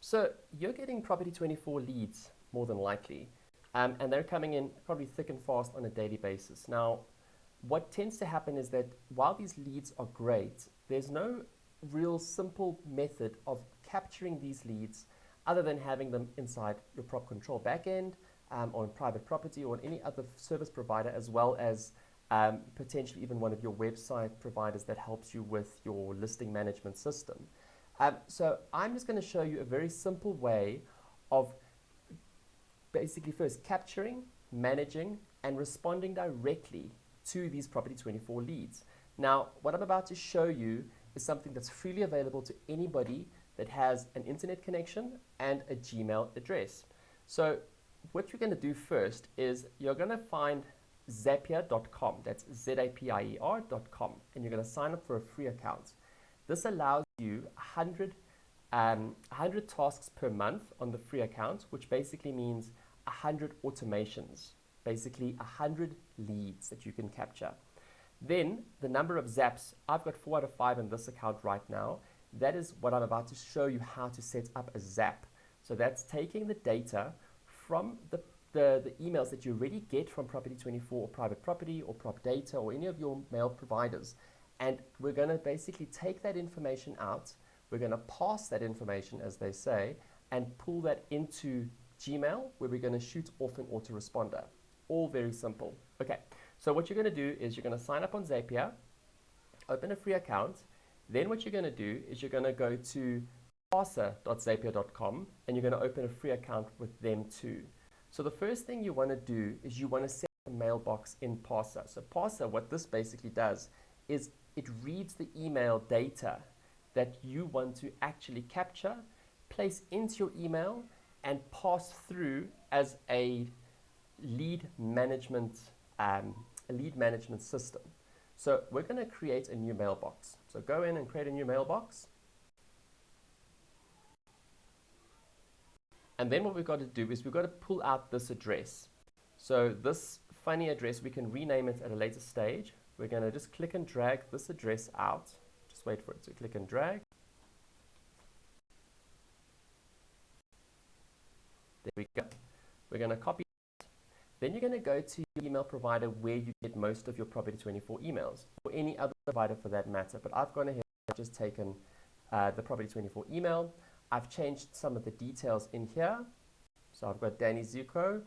So you're getting Property24 leads more than likely, and they're coming in probably thick and fast on a daily basis. Now, what tends to happen is that while these leads are great, there's no real simple method of capturing these leads other than having them inside your prop control backend, on private property or on any other service provider, as well as potentially even one of your website providers that helps you with your listing management system. So I'm just going to show you a very simple way of basically first capturing, managing, and responding directly to these Property24 leads. Now, what I'm about to show you is something that's freely available to anybody that has an internet connection and a Gmail address. So what you're going to do first is you're going to find zapier.com, that's zapier.com, and you're going to sign up for a free account. This allows you 100 tasks per month on the free account, which basically means 100 automations, basically 100 leads that you can capture. Then the number of zaps, I've got 4 out of 5 in this account right now. That is what I'm about to show you how to set up a zap. So that's taking the data from the emails that you already get from Property24 or Private Property or Prop Data or any of your mail providers. And we're going to basically take that information out. We're going to pass that information, as they say, and pull that into Gmail, where we're going to shoot off an autoresponder. All very simple. Okay, so what you're going to do is you're going to sign up on Zapier, open a free account. Then what you're going to do is you're going to go to parser.zapier.com and you're going to open a free account with them too. So the first thing you want to do is you want to set a mailbox in Parser. So Parser, what this basically does is it reads the email data that you want to actually capture, place into your email, and pass through as a lead management system. So we're going to create a new mailbox. So go in and create a new mailbox. And then what we've got to do is we've got to pull out this address. So this funny address, we can rename it at a later stage. We're going to just click and drag this address out. Just wait for it to click and drag. There we go. We're going to copy it. Then you're going to go to your email provider where you get most of your Property24 emails, or any other provider for that matter. But I've gone ahead and just taken the Property24 email. I've changed some of the details in here. So I've got Danny Zuko.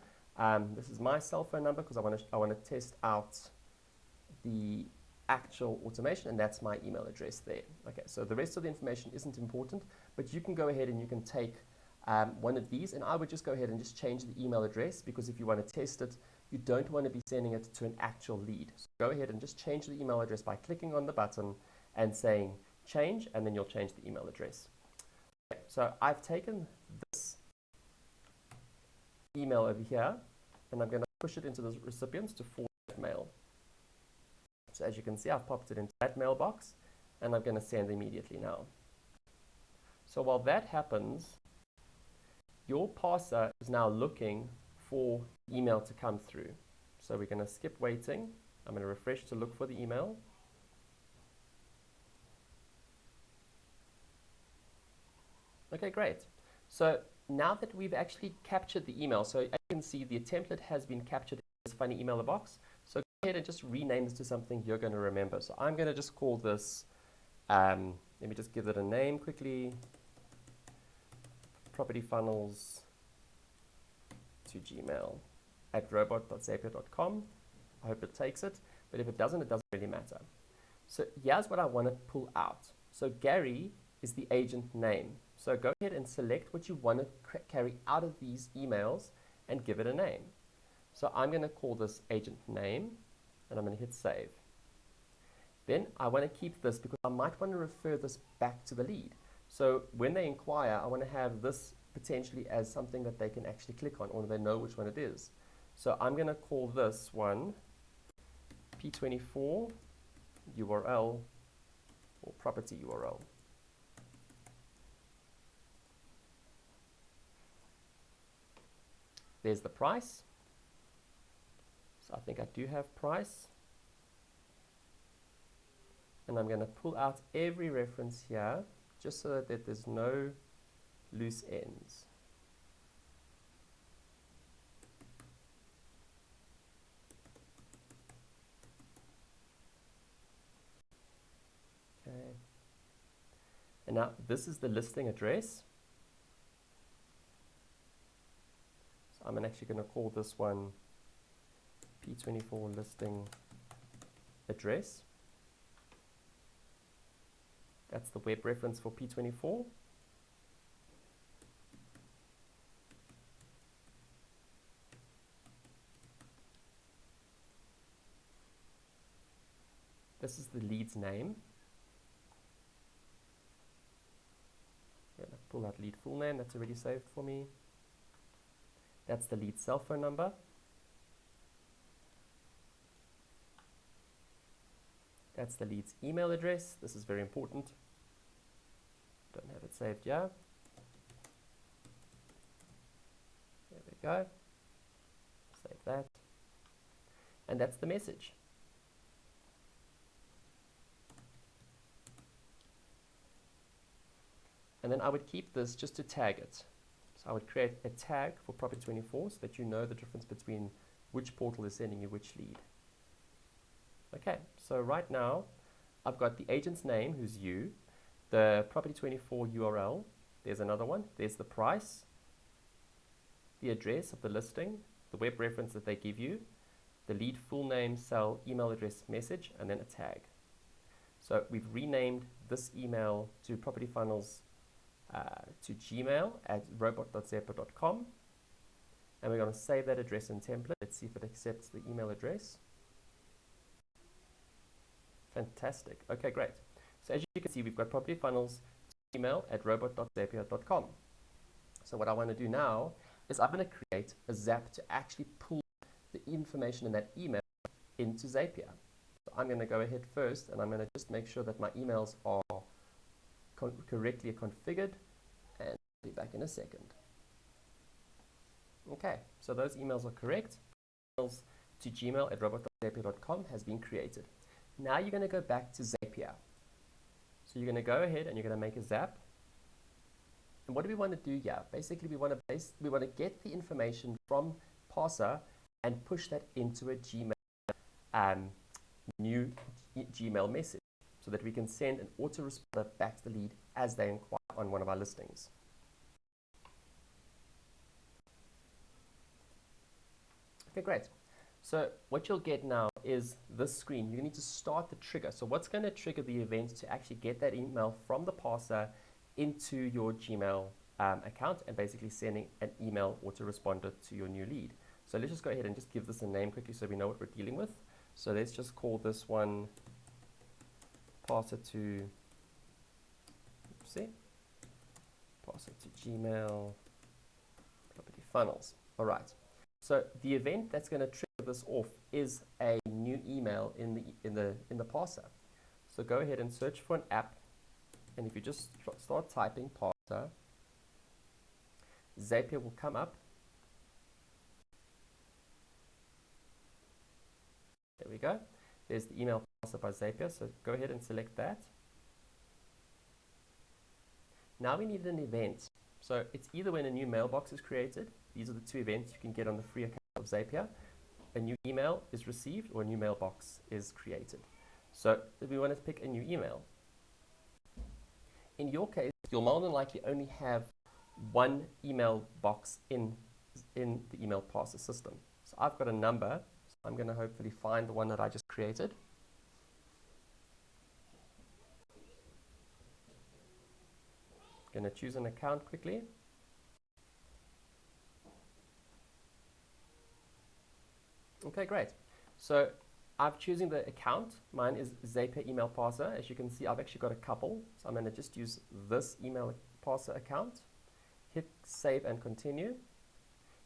This is my cell phone number because I want to test out the actual automation, and that's my email address there. Okay, so the rest of the information isn't important, but you can go ahead and you can take one of these, and I would just go ahead and just change the email address, because if you want to test it, you don't want to be sending it to an actual lead. So go ahead and just change the email address by clicking on the button and saying change, and then you'll change the email address. Okay, so I've taken this email over here, and I'm going to push it into the recipients to forward that mail. So as you can see, I've popped it into that mailbox, and I'm going to send immediately now. So while that happens, your parser is now looking for email to come through. So we're going to skip waiting. I'm going to refresh to look for the email. Okay, great. So now that we've actually captured the email, so as you can see, the template has been captured in this funny email box. So go ahead and just rename this to something you're going to remember. So I'm going to just call this, let me just give it a name quickly, Property Funnels to Gmail at robot.zapier.com. I hope it takes it, but if it doesn't really matter. So here's what I want to pull out. So Gary is the agent name. So go ahead and select what you want to carry out of these emails and give it a name. So I'm going to call this agent name, and I'm going to hit save. Then I want to keep this because I might want to refer this back to the lead. So when they inquire, I want to have this potentially as something that they can actually click on, or they know which one it is. So I'm going to call this one P24 URL or property URL. There's the price. So I think I do have price. And I'm going to pull out every reference here just so that there's no loose ends. Okay. And now this is the listing address. So I'm actually going to call this one P24 listing address. That's the web reference for P24. This is the lead's name. I'm going to pull out lead full name. That's already saved for me. That's the lead cell phone number. That's the lead's email address. This is very important. Don't have it saved yet. There we go. Save that. And that's the message. And then I would keep this just to tag it. So I would create a tag for Property24 so that you know the difference between which portal is sending you which lead. Okay, so right now I've got the agent's name, who's you, the Property24 URL, there's another one, there's the price, the address of the listing, the web reference that they give you, the lead full name, cell, email address, message, and then a tag. So we've renamed this email to Property Funnels to Gmail at robot.zapier.com, and we're going to save that address and template. Let's see if it accepts the email address. Fantastic. Okay, great. So as you can see, we've got Property Funnels to Gmail at robot.zapier.com. So what I want to do now is I'm going to create a Zap to actually pull the information in that email into Zapier. So I'm going to go ahead first, and I'm going to just make sure that my emails are correctly configured, and I'll be back in a second. Okay, so those emails are correct. Emails to Gmail at robot.zapier.com has been created. Now you're going to go back to Zapier. So you're going to go ahead and you're going to make a Zap. And what do we want to do here? Basically, we want to get the information from Parser and push that into a Gmail new Gmail message, so that we can send an autoresponder back to the lead as they inquire on one of our listings. Okay, great. So what you'll get now is this screen. You need to start the trigger. So what's going to trigger the event to actually get that email from the Parser into your Gmail account and basically sending an email autoresponder to your new lead. So let's just go ahead and just give this a name quickly so we know what we're dealing with. So let's just call this one Parser to Gmail Property Funnels. All right. So the event that's going to trigger this off is a new email in the Parser. So go ahead and search for an app, and if you just start typing Parser, Zapier will come up. There we go. There's the email Parser by Zapier, so go ahead and select that. Now we need an event. So it's either when a new mailbox is created, these are the two events you can get on the free account of Zapier, a new email is received or a new mailbox is created. So we want to pick a new email. In your case, you'll more than likely only have one email box in the email Parser system. So I've got a number. I'm going to hopefully find the one that I just created. I'm going to choose an account quickly. Okay, great. So I've chosen the account. Mine is Zapier email Parser. As you can see, I've actually got a couple. So I'm going to just use this email Parser account. Hit save and continue.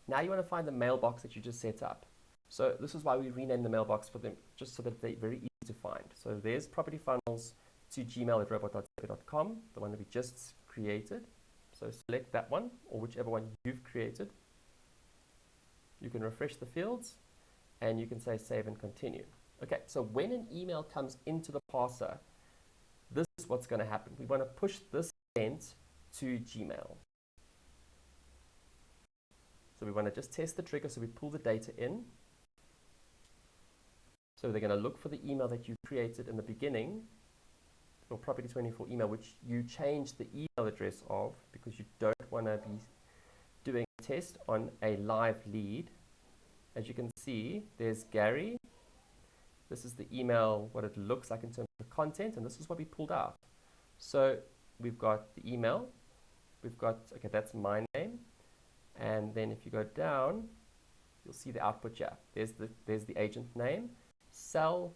Now you want to find the mailbox that you just set up. So this is why we renamed the mailbox for them, just so that they're very easy to find. So there's Property Funnels to Gmail at robot.zapier.com, the one that we just created. So select that one, or whichever one you've created. You can refresh the fields, and you can say save and continue. Okay, so when an email comes into the Parser, this is what's going to happen. We want to push this event to Gmail. So we want to just test the trigger, so we pull the data in. So they're going to look for the email that you created in the beginning, your Property24 email, which you changed the email address of because you don't want to be doing a test on a live lead. As you can see, there's Gary. This is the email, what it looks like in terms of the content, and this is what we pulled out. So we've got the email, we've got, okay, that's my name, and then if you go down, you'll see the output here. There's the agent name, cell,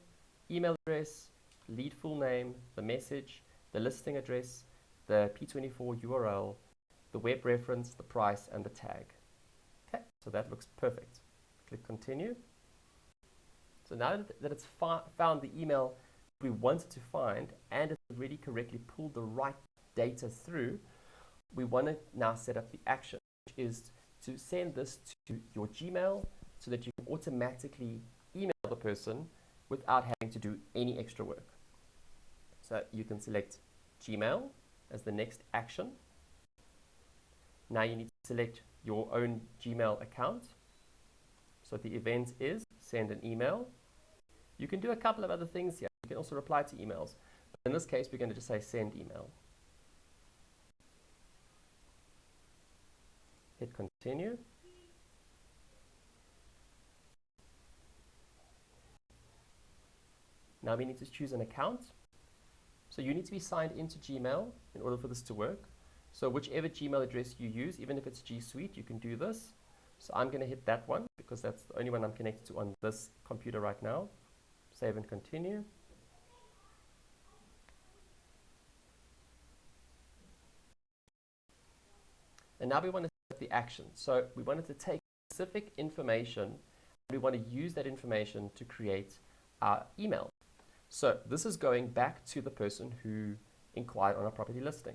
email address, lead full name, the message, the listing address, the P24 URL, the web reference, the price, and the tag. Okay, so that looks perfect. Click continue. So now that it's found the email we wanted to find and it's already correctly pulled the right data through, we want to now set up the action, which is to send this to your Gmail so that you can automatically email the person without having to do any extra work. So you can select Gmail as the next action. Now you need to select your own Gmail account. So the event is send an email. You can do a couple of other things here. You can also reply to emails. But in this case, we're going to just say send email. Hit continue. Now we need to choose an account. So you need to be signed into Gmail in order for this to work. So whichever Gmail address you use, even if it's G Suite, you can do this. So I'm going to hit that one because that's the only one I'm connected to on this computer right now. Save and continue. And now we want to set the action. So we wanted to take specific information and we want to use that information to create our email. So this is going back to the person who inquired on our property listing.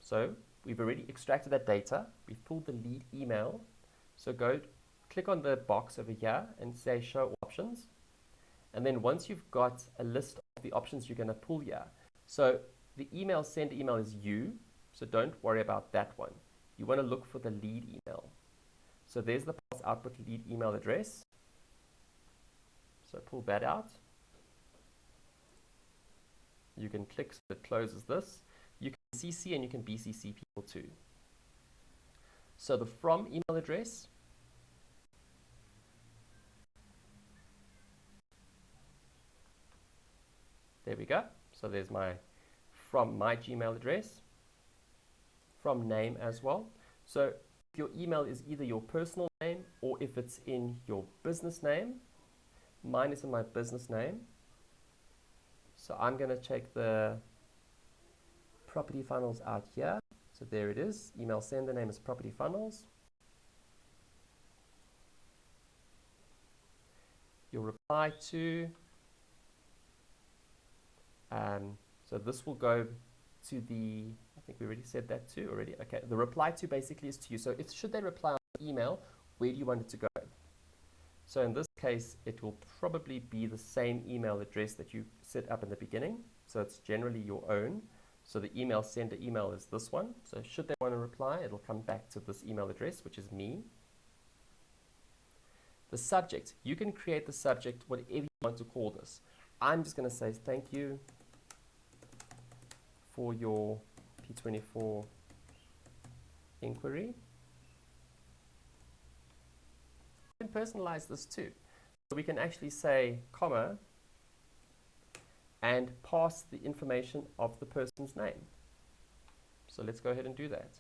So we've already extracted that data. We've pulled the lead email. So go click on the box over here and say show options. And then once you've got a list of the options you're going to pull here. So the email, send email is you. So don't worry about that one. You want to look for the lead email. So there's the pass output lead email address. So pull that out. You can click so it closes this. You can CC and you can BCC people too. So the from email address, there we go. So there's my from my Gmail address, from name as well. So if your email is either your personal name or if it's in your business name, mine is in my business name. So I'm going to check the property funnels out here. So there it is. Email sender name is property funnels. Your reply to, so this will go to the, I think we already said that too already. Okay, the reply to basically is to you. So if should they reply on the email, where do you want it to go? So in this case, it will probably be the same email address that you set up in the beginning. So it's generally your own. So the email sender email is this one. So should they want to reply, it'll come back to this email address, which is me. The subject, you can create the subject whatever you want to call this. I'm just going to say thank you for your P24 inquiry. We can personalize this too. So we can actually say comma and pass the information of the person's name. So let's go ahead and do that.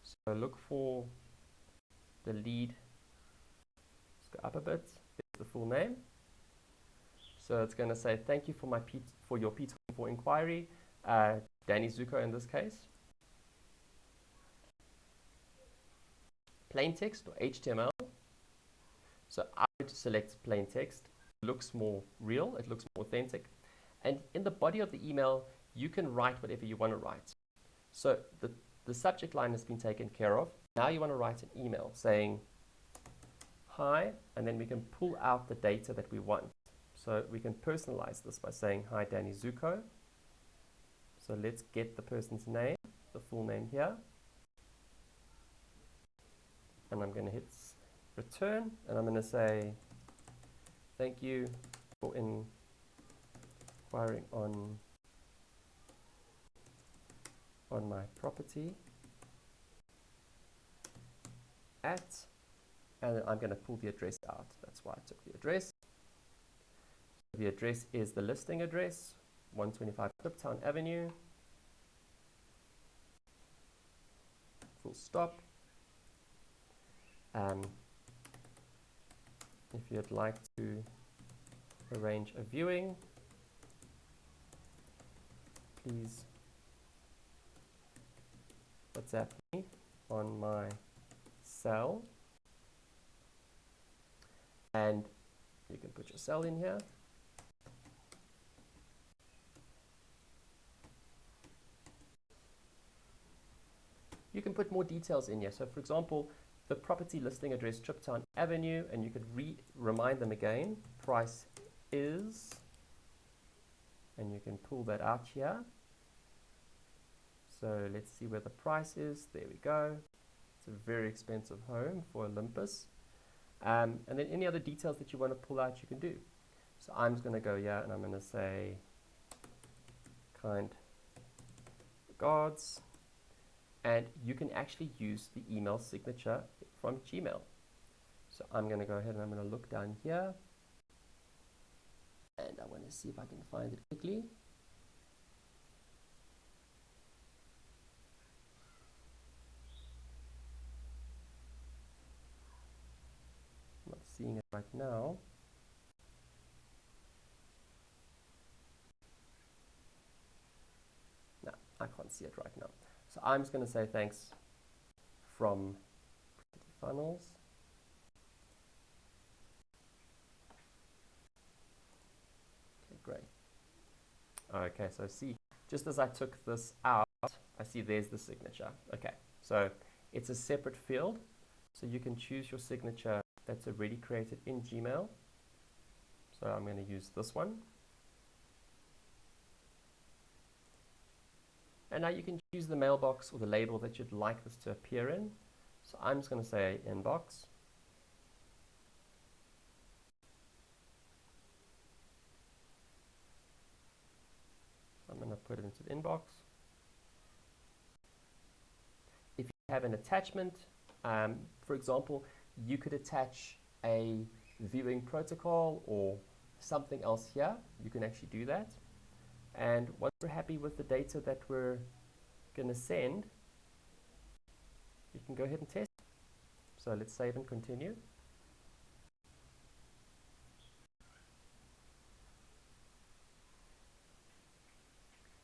So look for the lead. Let's go up a bit. There's the full name. So it's going to say thank you for your P24 inquiry, Danny Zuko in this case. Plain text or HTML. So I would select plain text. It looks more real, it looks more authentic. And in the body of the email, you can write whatever you want to write. So the subject line has been taken care of. Now you want to write an email saying hi, and then we can pull out the data that we want. So we can personalize this by saying hi Danny Zuko. So let's get the person's name, the full name here. and I'm going to hit return, and I'm going to say, thank you for inquiring on my property at, and then I'm going to pull the address out. That's why I took the address. The address is the listing address, 125 Cliptown Avenue, full stop. If you'd like to arrange a viewing, please WhatsApp me on my cell, and you can put your cell in here. You can put more details in here. So for example, the property listing address, Triptown Avenue, and you could remind them again, price is, and you can pull that out here. So let's see where the price is. There we go. It's a very expensive home for Olympus. And then any other details that you want to pull out, you can do. So I'm just going to go here and I'm going to say, kind regards. And you can actually use the email signature from Gmail. So I'm going to go ahead and I'm going to look down here. And I want to see if I can find it quickly. I'm not seeing it right now. No, I can't see it right now. So I'm just going to say thanks from Funnels. Okay, great. Okay, so see, just as I took this out, I see there's the signature. Okay, so it's a separate field, so you can choose your signature that's already created in Gmail. So I'm going to use this one. And now you can choose the mailbox or the label that you'd like this to appear in. So I'm just going to say inbox. I'm going to put it into the inbox. If you have an attachment, for example, you could attach a viewing protocol or something else here. You can actually do that. And once we're happy with the data that we're going to send, you can go ahead and test. So let's save and continue.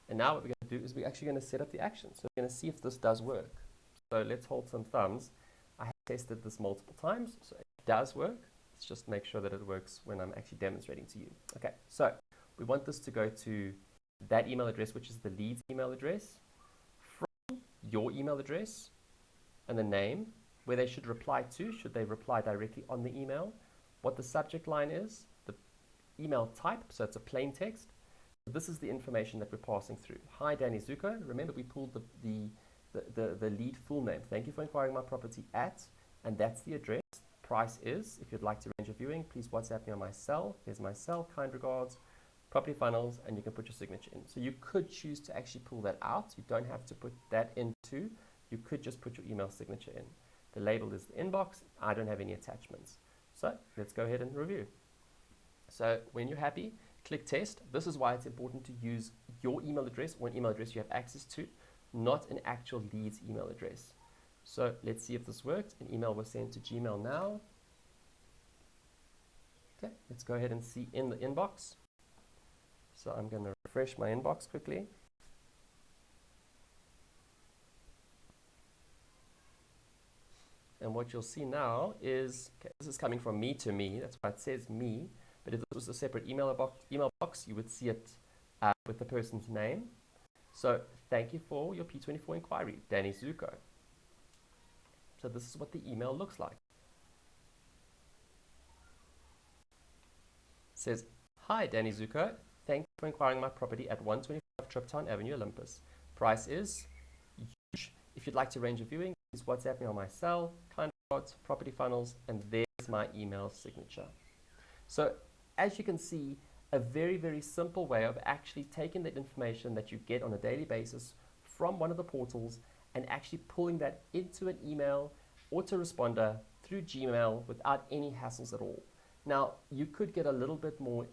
And now what we're going to do is we're actually going to set up the action. So we're going to see if this does work. So let's hold some thumbs. I have tested this multiple times, so it does work. Let's just make sure that it works when I'm actually demonstrating to you. Okay, so we want this to go to that email address, which is the lead's email address, from your email address, and the name, where they should reply to, should they reply directly on the email, what the subject line is, the email type, so it's a plain text. This is the information that we're passing through. Hi, Danny Zuko. Remember, we pulled the lead full name. Thank you for inquiring my property at, and that's the address. Price is, if you'd like to arrange a viewing, please WhatsApp me on my cell. Here's my cell, kind regards, Property Funnels, and you can put your signature in. So you could choose to actually pull that out. You don't have to put that into. You could just put your email signature in. The label is the inbox. I don't have any attachments. So let's go ahead and review. So when you're happy, click test. This is why it's important to use your email address or an email address you have access to, not an actual lead's email address. So let's see if this worked. An email was sent to Gmail now. Okay, let's go ahead and see in the inbox. So I'm going to refresh my inbox quickly. And what you'll see now is, okay, this is coming from me to me. That's why it says me. But if this was a separate email box, you would see it with the person's name. So thank you for your P24 inquiry, Danny Zuko. So this is what the email looks like. It says, hi, Danny Zuko. Thank you for inquiring my property at 125 Triptown Avenue, Olympus. Price is huge. If you'd like to arrange a viewing, please WhatsApp me on my cell. Kind property funnels, and there's my email signature. So as you can see, a very, very simple way of actually taking that information that you get on a daily basis from one of the portals and actually pulling that into an email autoresponder through Gmail without any hassles at all. Now, you could get a little bit more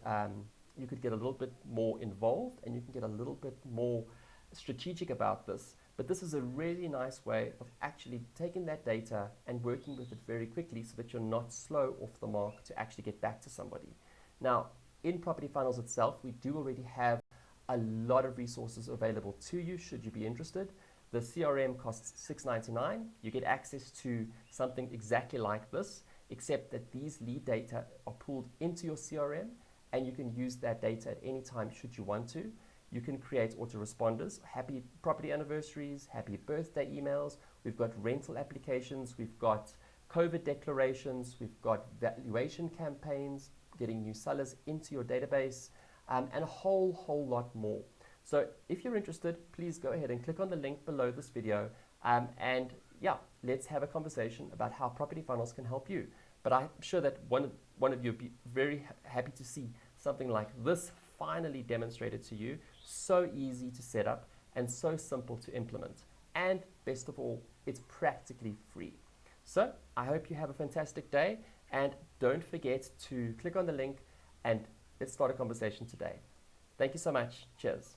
involved, and you can get a little bit more strategic about this, but this is a really nice way of actually taking that data and working with it very quickly so that you're not slow off the mark to actually get back to somebody. Now, in Property Funnels itself, we do already have a lot of resources available to you should you be interested. The CRM costs $6.99. You get access to something exactly like this, except that these lead data are pulled into your CRM, and you can use that data at any time should you want to. You can create autoresponders, happy property anniversaries, happy birthday emails. We've got rental applications. We've got COVID declarations. We've got valuation campaigns, getting new sellers into your database, and a whole lot more. So if you're interested, please go ahead and click on the link below this video, and yeah, let's have a conversation about how Property Funnels can help you. But I'm sure that one of you would be very happy to see something like this finally demonstrated to you. So easy to set up and so simple to implement. And best of all, it's practically free. So I hope you have a fantastic day, and don't forget to click on the link and let's start a conversation today. Thank you so much. Cheers.